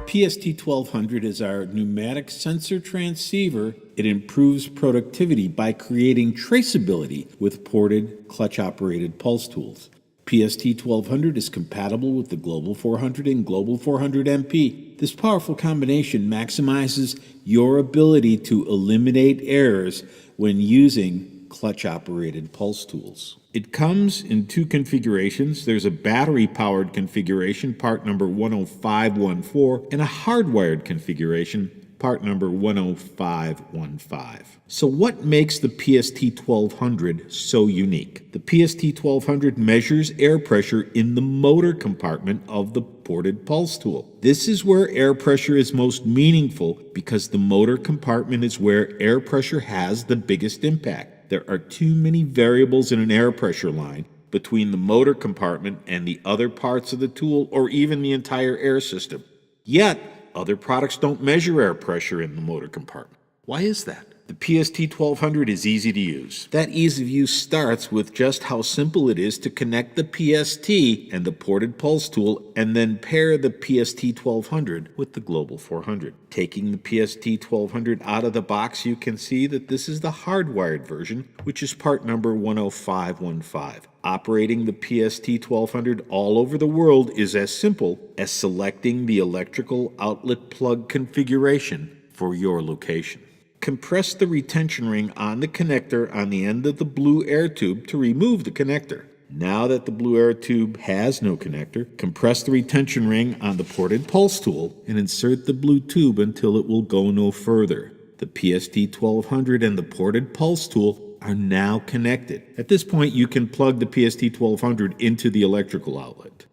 PST-1200 is our pneumatic sensor transceiver. It improves productivity by creating traceability with ported, clutch-operated pulse tools. PST-1200 is compatible with the Global 400 and Global 400 MP. This powerful combination maximizes your ability to eliminate errors when using clutch-operated pulse tools. It comes in two configurations. There's a battery-powered configuration, part number 10514, and a hardwired configuration, part number 10515. So what makes the PST-1200 so unique? The PST-1200 measures air pressure in the motor compartment of the ported pulse tool. This is where air pressure is most meaningful because the motor compartment is where air pressure has the biggest impact. There are too many variables in an air pressure line between the motor compartment and the other parts of the tool or even the entire air system. Yet, other products don't measure air pressure in the motor compartment. Why is that? The PST-1200 is easy to use. That ease of use starts with just how simple it is to connect the PST and the ported pulse tool and then pair the PST-1200 with the Global 400. Taking the PST-1200 out of the box, you can see that this is the hardwired version, which is part number 10515. Operating the PST-1200 all over the world is as simple as selecting the electrical outlet plug configuration for your location. Compress the retention ring on the connector on the end of the blue air tube to remove the connector. Now that the blue air tube has no connector, compress the retention ring on the ported pulse tool and insert the blue tube until it will go no further. The PST-1200 and the ported pulse tool are now connected. At this point, you can plug the PST-1200 into the electrical outlet.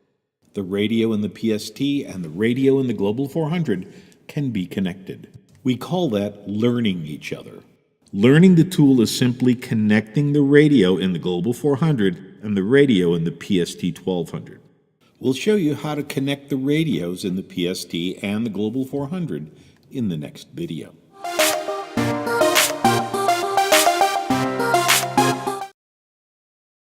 The radio in the PST and the radio in the Global 400 can be connected. We call that learning each other. Learning the tool is simply connecting the radio in the Global 400 and the radio in the PST-1200. We'll show you how to connect the radios in the PST and the Global 400 in the next video.